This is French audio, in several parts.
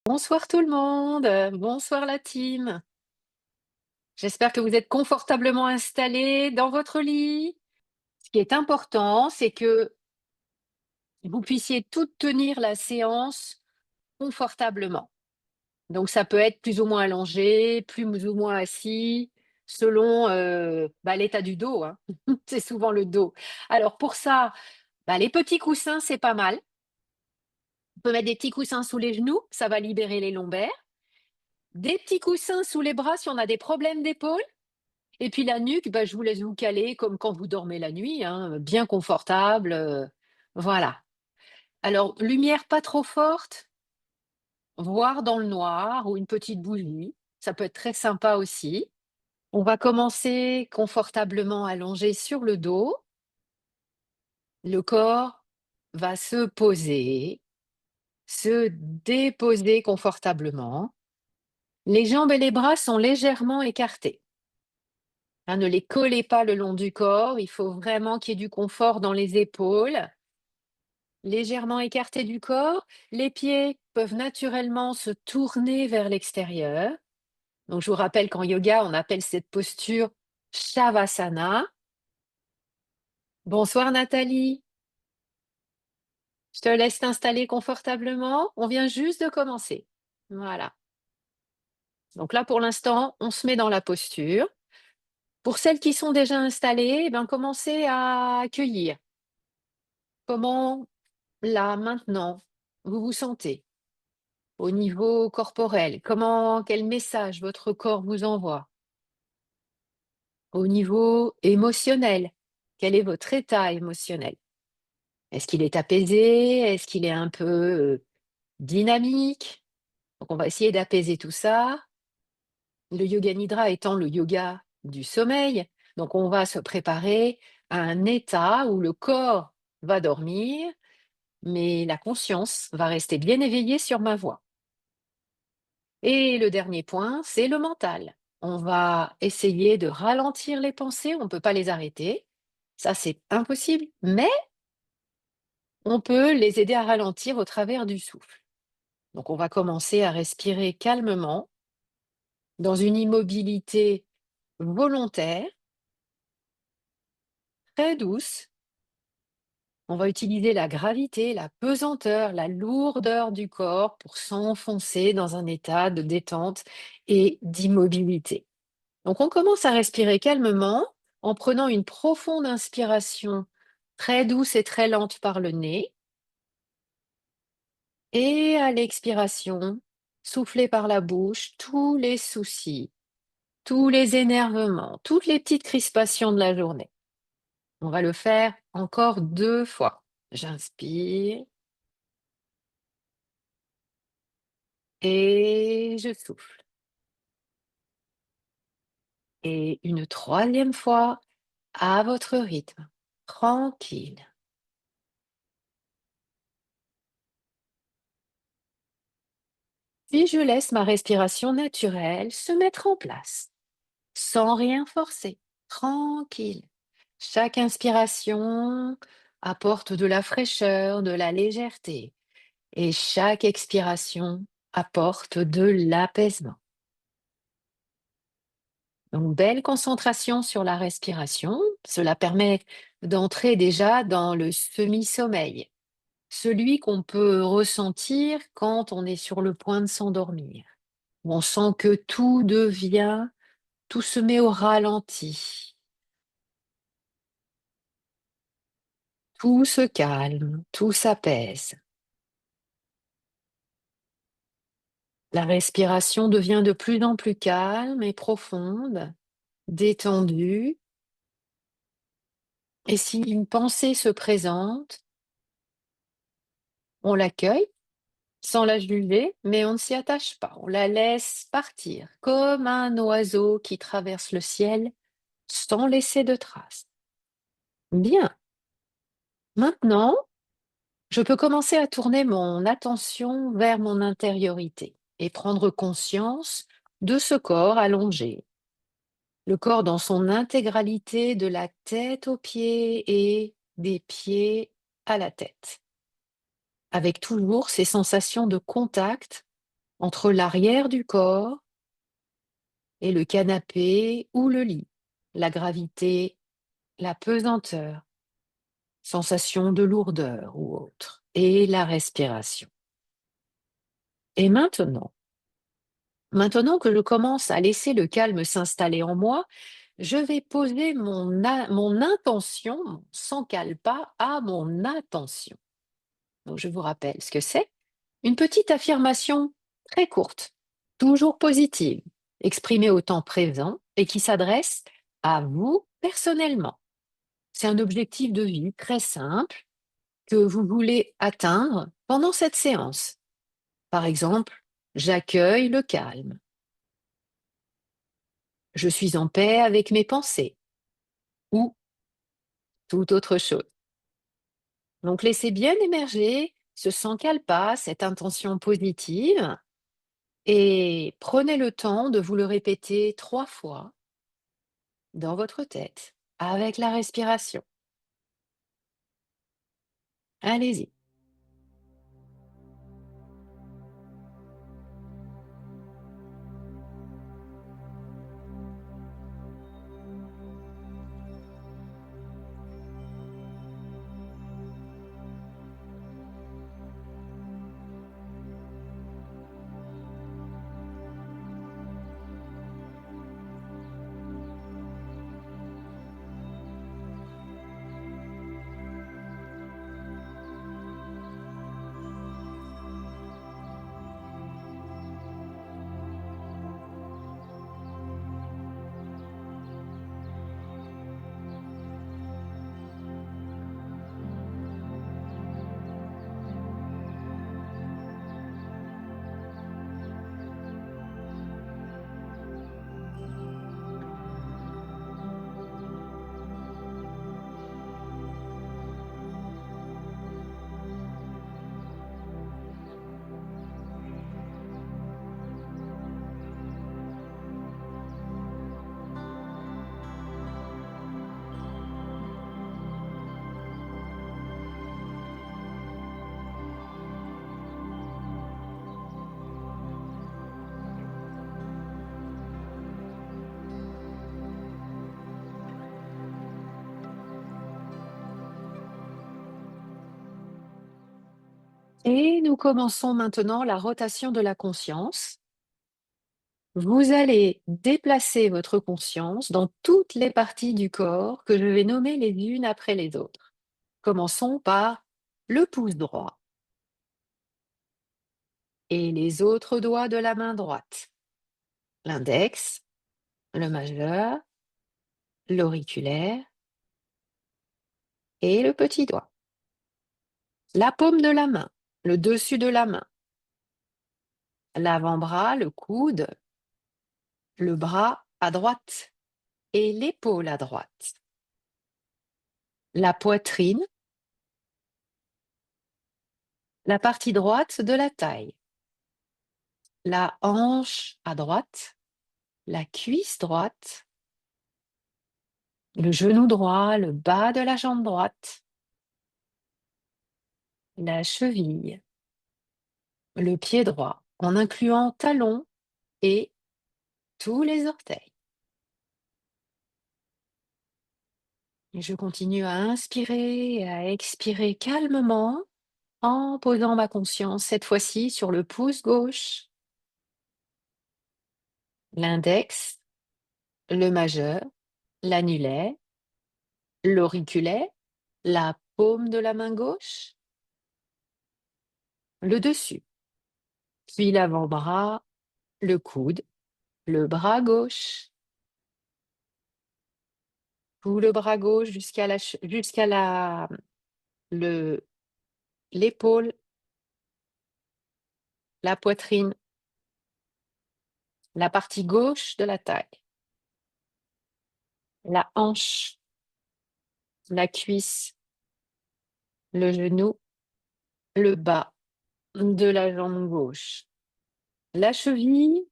Bonsoir tout le monde, bonsoir la team. J'espère que vous êtes confortablement installés dans votre lit. Ce qui est important, c'est que vous puissiez toutes tenir la séance confortablement. Donc ça peut être plus ou moins allongé, plus ou moins assis, selon, l'état du dos, hein. C'est souvent le dos. Alors pour ça, les petits coussins, c'est pas mal. On peut mettre des petits coussins sous les genoux, ça va libérer les lombaires. Des petits coussins sous les bras si on a des problèmes d'épaule. Et puis la nuque, je vous laisse vous caler comme quand vous dormez la nuit, hein, bien confortable, voilà. Alors lumière pas trop forte, voire dans le noir ou une petite bougie, ça peut être très sympa aussi. On va commencer confortablement allongé sur le dos. Le corps va se poser, se déposer confortablement. Les jambes et les bras sont légèrement écartés. Hein, ne les collez pas le long du corps, il faut vraiment qu'il y ait du confort dans les épaules. Légèrement écartés du corps, les pieds peuvent naturellement se tourner vers l'extérieur. Donc je vous rappelle qu'en yoga, on appelle cette posture Shavasana. Bonsoir Nathalie, je te laisse t'installer confortablement. On vient juste de commencer. Voilà. Donc là, pour l'instant, on se met dans la posture. Pour celles qui sont déjà installées, commencez à accueillir. Comment, là, maintenant, vous vous sentez? Au niveau corporel, quel message votre corps vous envoie? Au niveau émotionnel, quel est votre état émotionnel? Est-ce qu'il est apaisé? Est-ce qu'il est un peu dynamique? Donc on va essayer d'apaiser tout ça. Le yoga nidra étant le yoga du sommeil, donc on va se préparer à un état où le corps va dormir, mais la conscience va rester bien éveillée sur ma voix. Et le dernier point, c'est le mental. On va essayer de ralentir les pensées, on ne peut pas les arrêter. Ça, c'est impossible, mais on peut les aider à ralentir au travers du souffle. Donc, on va commencer à respirer calmement, dans une immobilité volontaire, très douce. On va utiliser la gravité, la pesanteur, la lourdeur du corps pour s'enfoncer dans un état de détente et d'immobilité. Donc, on commence à respirer calmement en prenant une profonde inspiration très douce et très lente par le nez. Et à l'expiration, souffler par la bouche tous les soucis, tous les énervements, toutes les petites crispations de la journée. On va le faire encore 2 fois. J'inspire et je souffle. Et une troisième fois à votre rythme, tranquille. Puis je laisse ma respiration naturelle se mettre en place, sans rien forcer, tranquille. Chaque inspiration apporte de la fraîcheur, de la légèreté, et chaque expiration apporte de l'apaisement. Donc, belle concentration sur la respiration. Cela permet d'entrer déjà dans le semi-sommeil, celui qu'on peut ressentir quand on est sur le point de s'endormir, où on sent que tout se met au ralenti, tout se calme, tout s'apaise. La respiration devient de plus en plus calme et profonde, détendue. Et si une pensée se présente, on l'accueille sans la juger, mais on ne s'y attache pas. On la laisse partir comme un oiseau qui traverse le ciel sans laisser de traces. Bien. Maintenant, je peux commencer à tourner mon attention vers mon intériorité et prendre conscience de ce corps allongé, le corps dans son intégralité de la tête aux pieds et des pieds à la tête, avec toujours ces sensations de contact entre l'arrière du corps et le canapé ou le lit. La gravité, la pesanteur, sensation de lourdeur ou autre, et la respiration. Et maintenant que je commence à laisser le calme s'installer en moi, je vais poser mon intention, mon sankalpa, à mon attention. Donc je vous rappelle ce que c'est. Une petite affirmation très courte, toujours positive, exprimée au temps présent et qui s'adresse à vous personnellement. C'est un objectif de vie très simple que vous voulez atteindre pendant cette séance. Par exemple, j'accueille le calme. Je suis en paix avec mes pensées ou toute autre chose. Donc laissez bien émerger ce sankalpa, cette intention positive, et prenez le temps de vous le répéter 3 fois dans votre tête avec la respiration. Allez-y. Et nous commençons maintenant la rotation de la conscience. Vous allez déplacer votre conscience dans toutes les parties du corps que je vais nommer les unes après les autres. Commençons par le pouce droit et les autres doigts de la main droite. L'index, le majeur, l'auriculaire et le petit doigt. La paume de la main, le dessus de la main, l'avant-bras, le coude, le bras à droite et l'épaule à droite. La poitrine, la partie droite de la taille, la hanche à droite, la cuisse droite, le genou droit, le bas de la jambe droite, la cheville, le pied droit, en incluant talons et tous les orteils. Et je continue à inspirer et à expirer calmement en posant ma conscience cette fois-ci sur le pouce gauche, l'index, le majeur, l'annulaire, l'auriculaire, la paume de la main gauche, le dessus, puis l'avant-bras, le coude, le bras gauche, tout le bras gauche jusqu'à le l'épaule, la poitrine, la partie gauche de la taille, la hanche, la cuisse, le genou, le bas de la jambe gauche, la cheville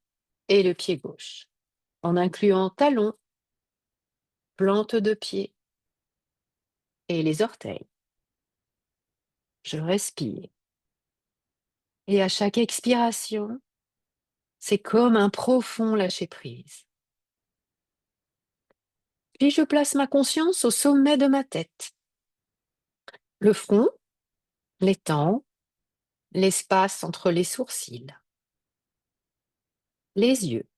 et le pied gauche, en incluant talons, plante de pied et les orteils. Je respire et à chaque expiration, C'est comme un profond lâcher-prise. Puis je place ma conscience au sommet de ma tête. Le front, les tempes, l'espace entre les sourcils, les yeux,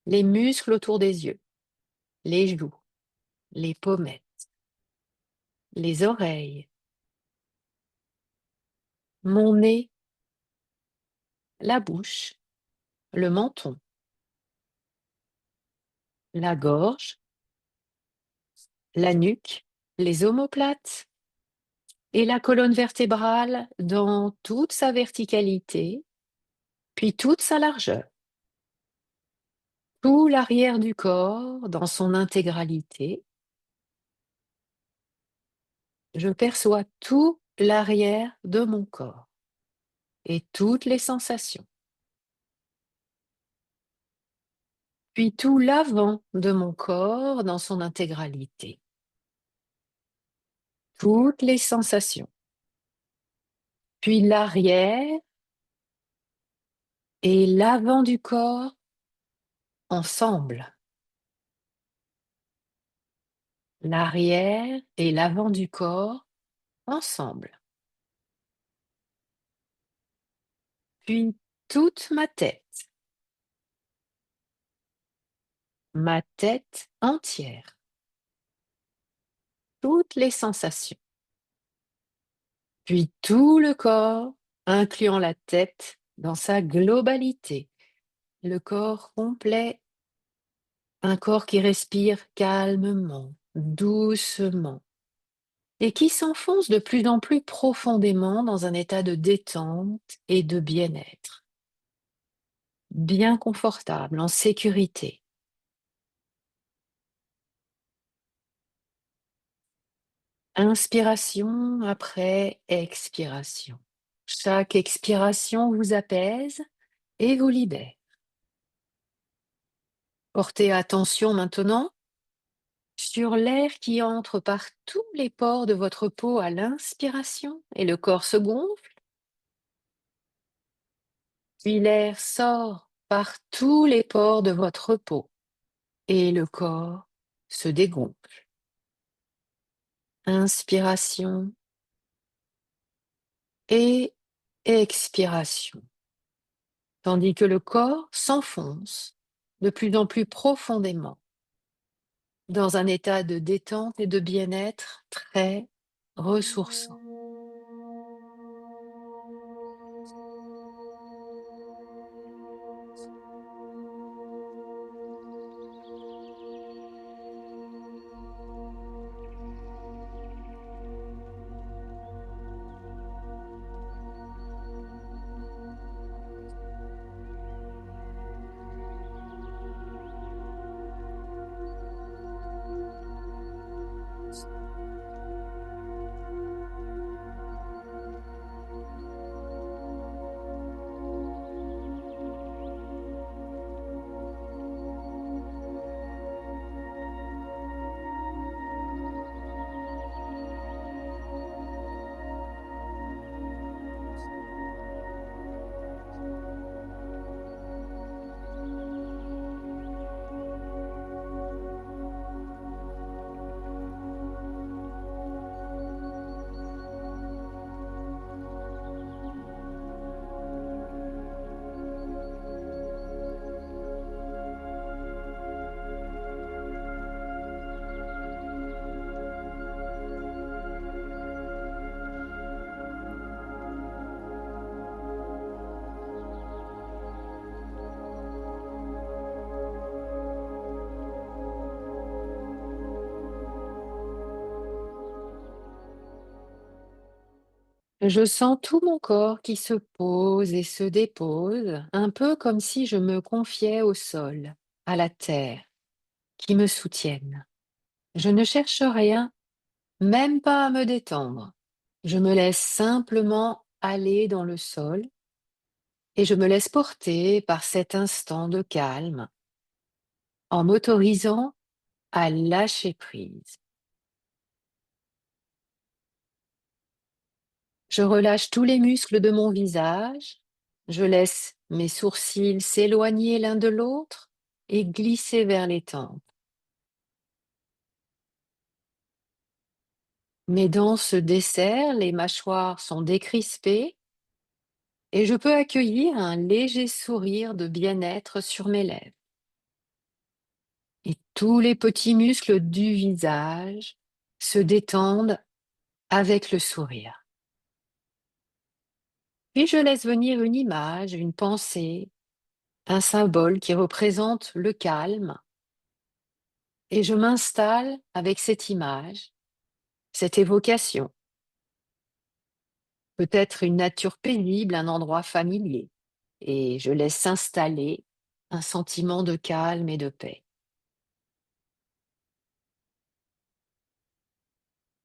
les muscles autour des yeux, les joues, les pommettes, les oreilles, mon nez, la bouche, le menton, la gorge, la nuque, les omoplates et la colonne vertébrale dans toute sa verticalité, puis toute sa largeur. Tout l'arrière du corps dans son intégralité. Je perçois tout l'arrière de mon corps et toutes les sensations. Puis tout l'avant de mon corps dans son intégralité. Toutes les sensations. Puis l'arrière et l'avant du corps ensemble. L'arrière et l'avant du corps ensemble. Puis toute ma tête entière. Toutes les sensations. Puis tout le corps, incluant la tête dans sa globalité. Le corps complet, un corps qui respire calmement, doucement, et qui s'enfonce de plus en plus profondément dans un état de détente et de bien-être. Bien confortable, en sécurité. Inspiration après expiration. Chaque expiration vous apaise et vous libère. Portez attention maintenant sur l'air qui entre par tous les pores de votre peau à l'inspiration et le corps se gonfle. Puis l'air sort par tous les pores de votre peau et le corps se dégonfle. Inspiration et expiration. Tandis que le corps s'enfonce de plus en plus profondément dans un état de détente et de bien-être très ressourçant. Je sens tout mon corps qui se pose et se dépose, un peu comme si je me confiais au sol, à la terre, qui me soutiennent. Je ne cherche rien, même pas à me détendre. Je me laisse simplement aller dans le sol et je me laisse porter par cet instant de calme en m'autorisant à lâcher prise. Je relâche tous les muscles de mon visage, je laisse mes sourcils s'éloigner l'un de l'autre et glisser vers les tempes. Mes dents se desserrent, les mâchoires sont décrispées et je peux accueillir un léger sourire de bien-être sur mes lèvres. Et tous les petits muscles du visage se détendent avec le sourire. Puis je laisse venir une image, une pensée, un symbole qui représente le calme et je m'installe avec cette image, cette évocation. Peut-être une nature paisible, un endroit familier. Et je laisse s'installer un sentiment de calme et de paix.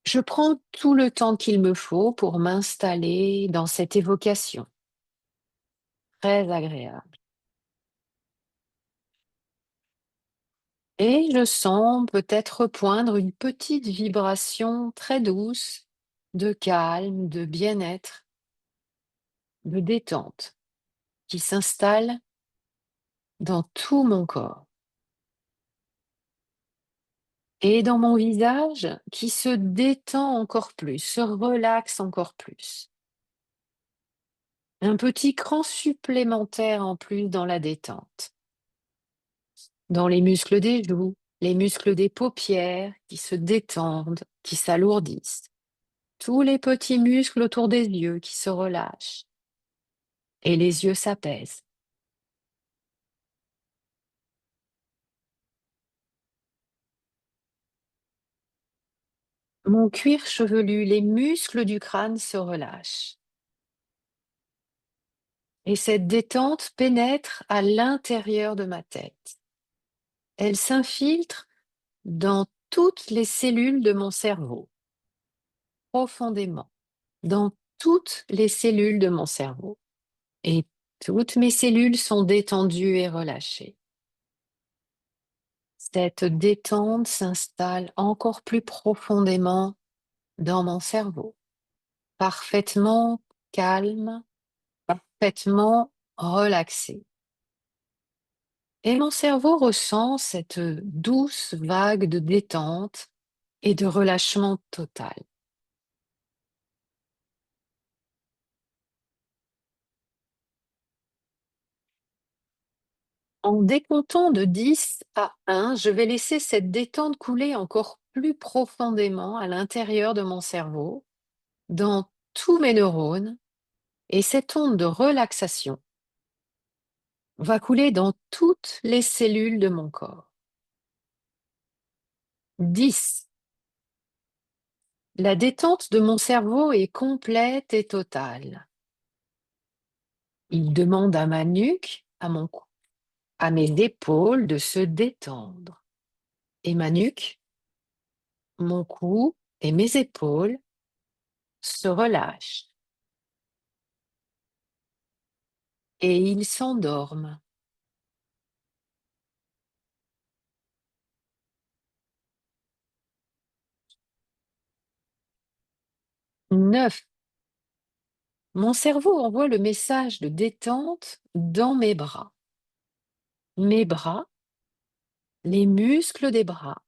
Je prends tout le temps qu'il me faut pour m'installer dans cette évocation, très agréable. Et je sens peut-être poindre une petite vibration très douce de calme, de bien-être, de détente qui s'installe dans tout mon corps. Et dans mon visage qui se détend encore plus, se relaxe encore plus. Un petit cran supplémentaire en plus dans la détente. Dans les muscles des joues, les muscles des paupières qui se détendent, qui s'alourdissent. Tous les petits muscles autour des yeux qui se relâchent. Et les yeux s'apaisent. Mon cuir chevelu, les muscles du crâne se relâchent. Et cette détente pénètre à l'intérieur de ma tête. Elle s'infiltre dans toutes les cellules de mon cerveau, profondément, dans toutes les cellules de mon cerveau. Et toutes mes cellules sont détendues et relâchées. Cette détente s'installe encore plus profondément dans mon cerveau, parfaitement calme, parfaitement relaxé. Et mon cerveau ressent cette douce vague de détente et de relâchement total. En décomptant de 10 à 1, je vais laisser cette détente couler encore plus profondément à l'intérieur de mon cerveau, dans tous mes neurones, et cette onde de relaxation va couler dans toutes les cellules de mon corps. 10. La détente de mon cerveau est complète et totale. Il demande à ma nuque, à mon cou, à mes épaules de se détendre. Et ma nuque, mon cou et mes épaules se relâchent et ils s'endorment. 9. Mon cerveau envoie le message de détente dans mes bras. Mes bras, les muscles des bras,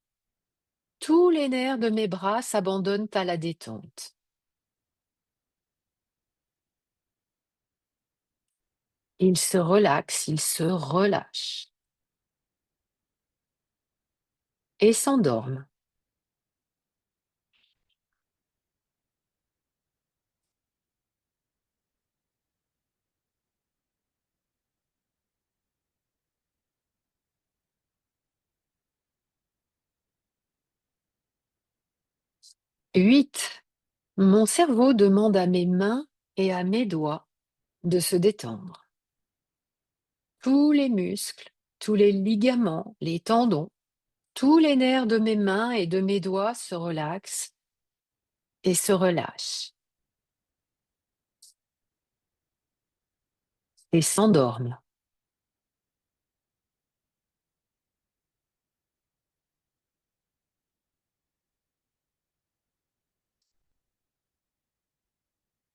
tous les nerfs de mes bras s'abandonnent à la détente. Ils se relaxent, ils se relâchent et s'endorment. 8. Mon cerveau demande à mes mains et à mes doigts de se détendre. Tous les muscles, tous les ligaments, les tendons, tous les nerfs de mes mains et de mes doigts se relaxent et se relâchent et s'endorment.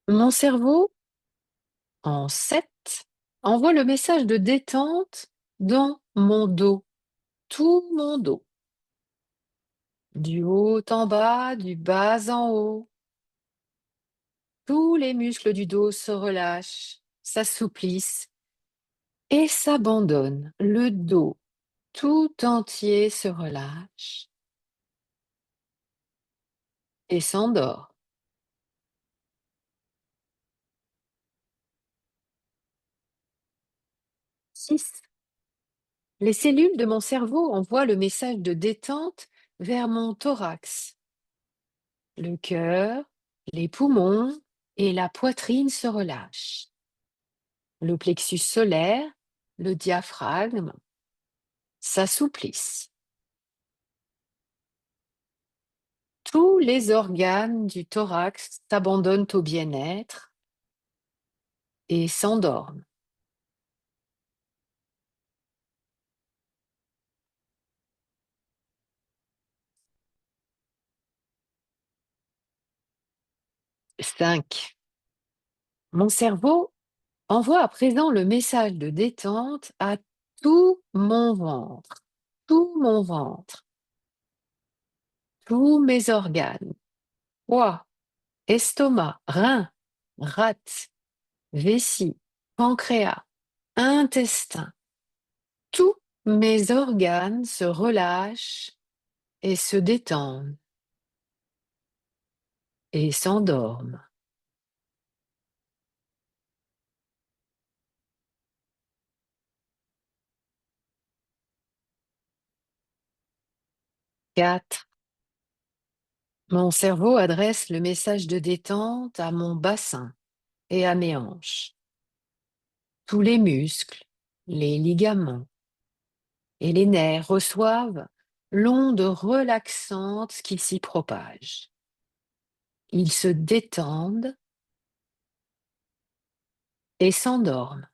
Mon cerveau, en 7, envoie le message de détente dans mon dos, tout mon dos, du haut en bas, du bas en haut. Tous les muscles du dos se relâchent, s'assouplissent et s'abandonnent. Le dos tout entier se relâche et s'endort. 6. Les cellules de mon cerveau envoient le message de détente vers mon thorax. Le cœur, les poumons et la poitrine se relâchent. Le plexus solaire, le diaphragme s'assouplissent. Tous les organes du thorax s'abandonnent au bien-être et s'endorment. 5. Mon cerveau envoie à présent le message de détente à tout mon ventre, tout mon ventre, tous mes organes, foie, estomac, rein, rate, vessie, pancréas, intestin. Tous mes organes se relâchent et se détendent et s'endorment. 4. Mon cerveau adresse le message de détente à mon bassin et à mes hanches. Tous les muscles, les ligaments et les nerfs reçoivent l'onde relaxante qui s'y propage. Ils se détendent et s'endorment.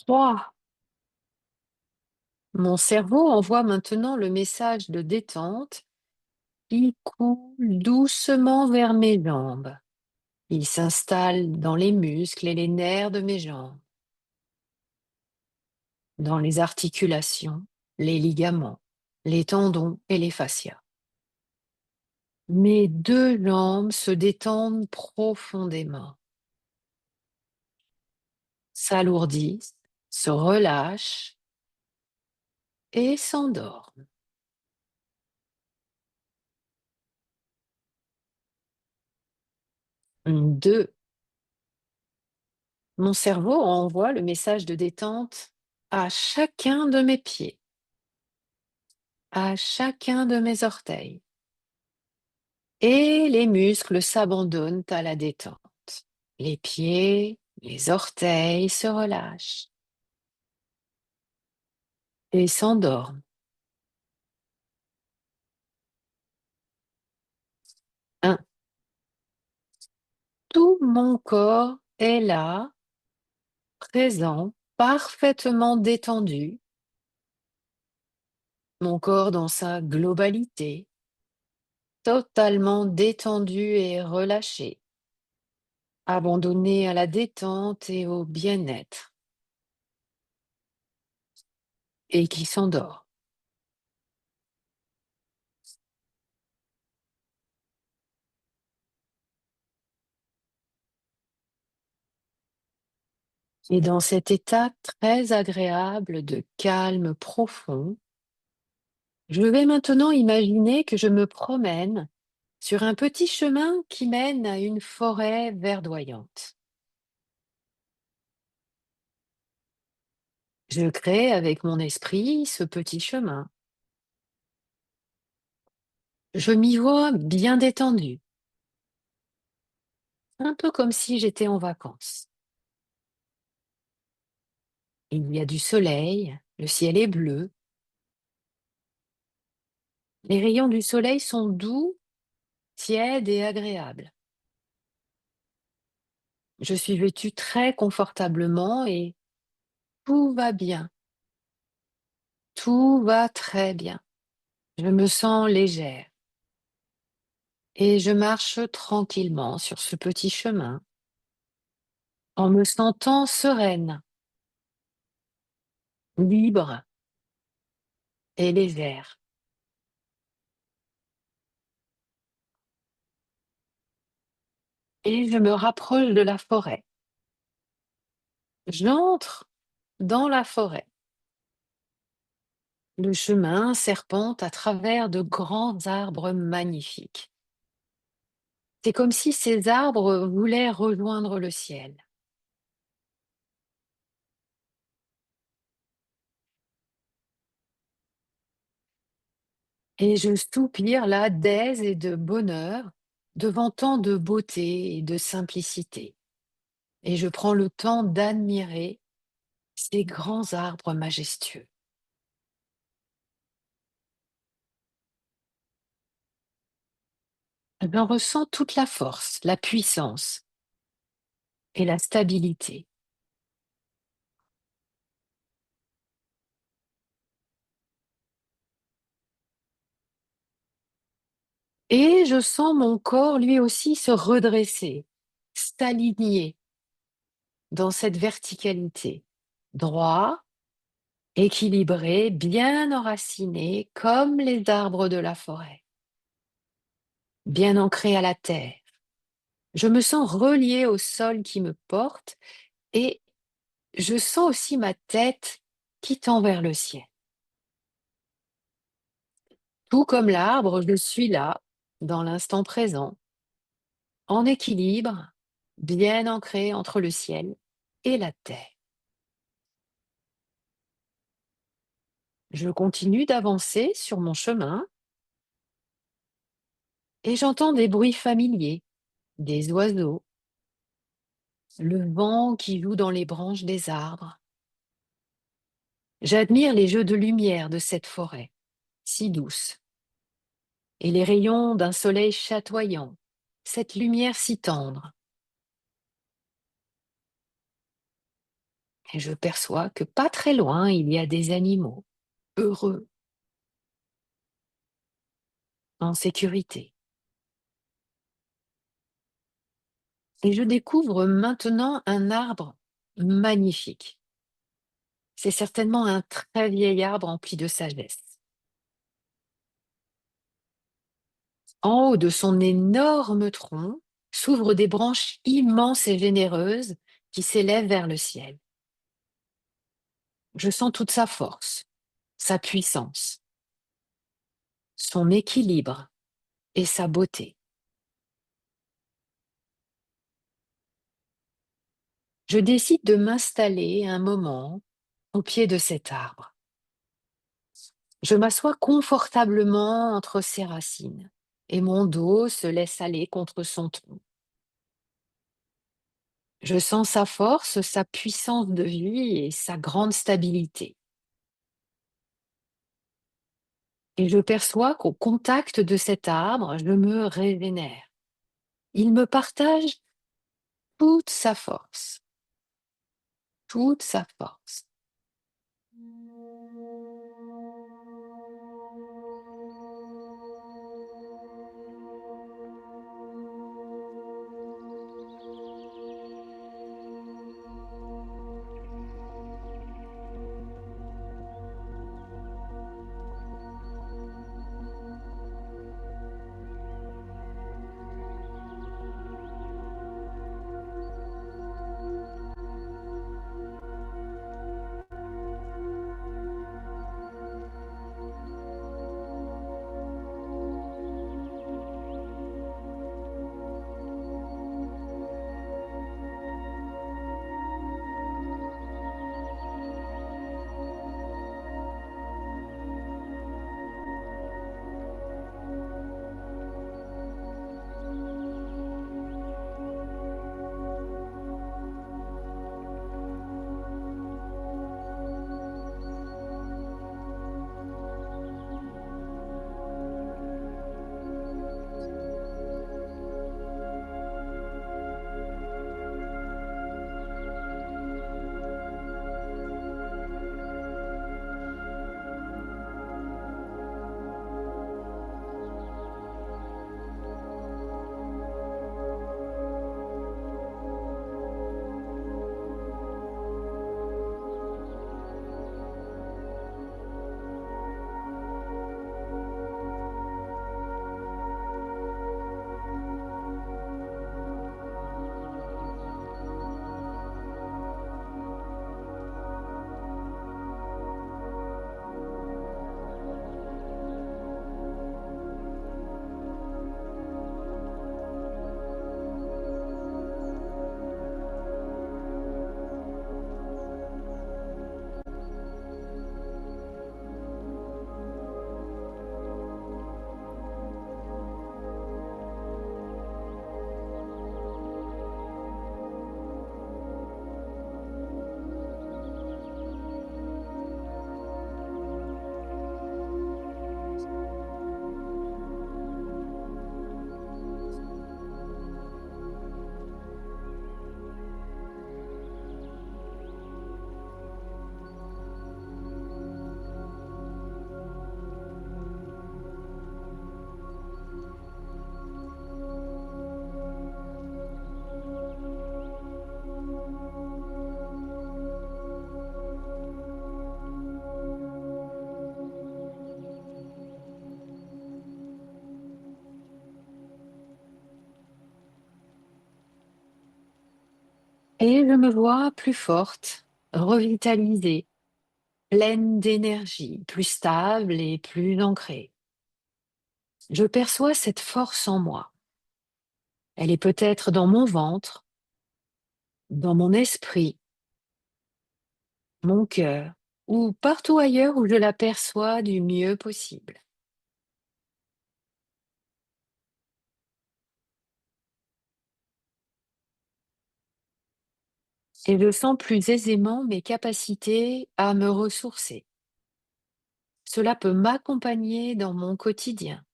3. Mon cerveau envoie maintenant le message de détente qui coule doucement vers mes jambes. Il s'installe dans les muscles et les nerfs de mes jambes, dans les articulations, les ligaments, les tendons et les fascias. Mes deux jambes se détendent profondément, s'alourdissent, se relâchent et s'endorment. 2. Mon cerveau envoie le message de détente à chacun de mes pieds, à chacun de mes orteils, et les muscles s'abandonnent à la détente. Les pieds, les orteils se relâchent et s'endorment. 1. Tout mon corps est là, présent, parfaitement détendu, mon corps dans sa globalité, totalement détendu et relâché, abandonné à la détente et au bien-être, et qui s'endort. Et dans cet état très agréable de calme profond, je vais maintenant imaginer que je me promène sur un petit chemin qui mène à une forêt verdoyante. Je crée avec mon esprit ce petit chemin. Je m'y vois bien détendu, un peu comme si j'étais en vacances. Il y a du soleil, le ciel est bleu, les rayons du soleil sont doux, tièdes et agréables. Je suis vêtue très confortablement et tout va bien, tout va très bien. Je me sens légère. et je marche tranquillement sur ce petit chemin en me sentant sereine, libre et légère. Et je me rapproche de la forêt. J'entre dans la forêt. Le chemin serpente à travers de grands arbres magnifiques. C'est comme si ces arbres voulaient rejoindre le ciel. Et je soupire là d'aise et de bonheur devant tant de beauté et de simplicité. Et je prends le temps d'admirer ces grands arbres majestueux. J'en ressens toute la force, la puissance et la stabilité. Et je sens mon corps lui aussi se redresser, s'aligner dans cette verticalité. Droit, équilibré, bien enraciné, comme les arbres de la forêt, bien ancré à la terre. Je me sens relié au sol qui me porte et je sens aussi ma tête qui tend vers le ciel. Tout comme l'arbre, je suis là, dans l'instant présent, en équilibre, bien ancré entre le ciel et la terre. Je continue d'avancer sur mon chemin et j'entends des bruits familiers, des oiseaux, le vent qui joue dans les branches des arbres. J'admire les jeux de lumière de cette forêt, si douce, et les rayons d'un soleil chatoyant, cette lumière si tendre. Et je perçois que pas très loin, il y a des animaux, heureux, en sécurité. Et je découvre maintenant un arbre magnifique. C'est certainement un très vieil arbre empli de sagesse. En haut de son énorme tronc s'ouvrent des branches immenses et généreuses qui s'élèvent vers le ciel. Je sens toute sa force, sa puissance, son équilibre et sa beauté. Je décide de m'installer un moment au pied de cet arbre. Je m'assois confortablement entre ses racines et mon dos se laisse aller contre son tronc. Je sens sa force, sa puissance de vie et sa grande stabilité. Et je perçois qu'au contact de cet arbre, je me régénère. Il me partage toute sa force, toute sa force. Et je me vois plus forte, revitalisée, pleine d'énergie, plus stable et plus ancrée. Je perçois cette force en moi. Elle est peut-être dans mon ventre, dans mon esprit, mon cœur, ou partout ailleurs où je la perçois du mieux possible. Et je sens plus aisément mes capacités à me ressourcer. Cela peut m'accompagner dans mon quotidien,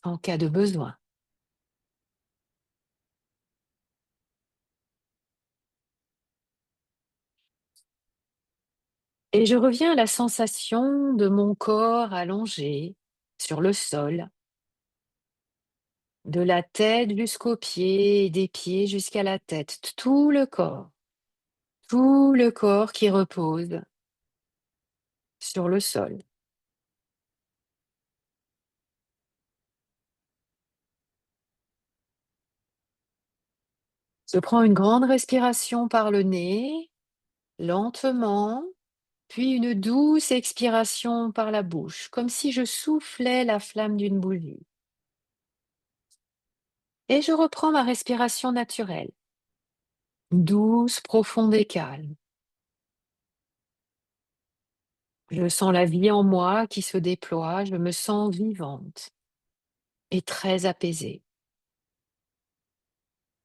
en cas de besoin. Et je reviens à la sensation de mon corps allongé sur le sol, de la tête jusqu'aux pieds et des pieds jusqu'à la tête, tout le corps qui repose sur le sol. Je prends une grande respiration par le nez, lentement, puis une douce expiration par la bouche, comme si je soufflais la flamme d'une bougie. Et je reprends ma respiration naturelle, douce, profonde et calme. Je sens la vie en moi qui se déploie, je me sens vivante et très apaisée.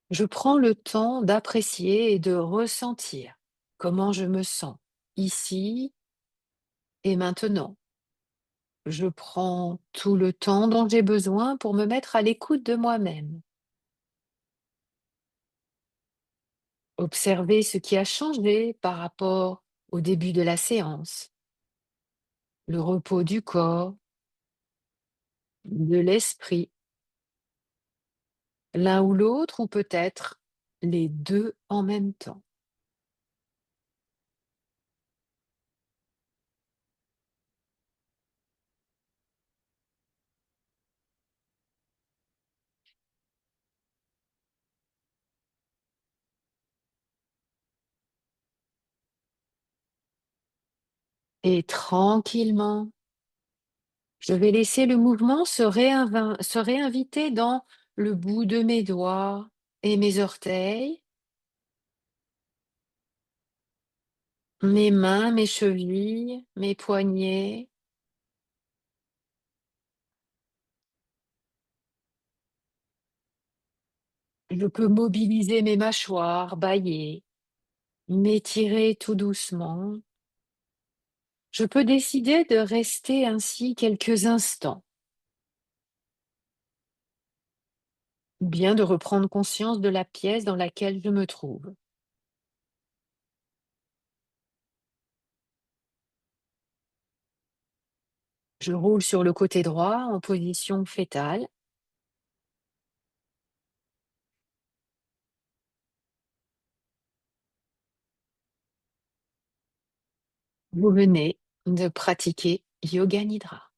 Je prends le temps d'apprécier et de ressentir comment je me sens ici et maintenant. Je prends tout le temps dont j'ai besoin pour me mettre à l'écoute de moi-même. Observer ce qui a changé par rapport au début de la séance, le repos du corps, de l'esprit, l'un ou l'autre, ou peut-être les deux en même temps. Et tranquillement, je vais laisser le mouvement se réinviter dans le bout de mes doigts et mes orteils, mes mains, mes chevilles, mes poignets. Je peux mobiliser mes mâchoires, bâiller, m'étirer tout doucement. Je peux décider de rester ainsi quelques instants, ou bien de reprendre conscience de la pièce dans laquelle je me trouve. Je roule sur le côté droit en position fétale. Vous venez de pratiquer Yoga Nidra.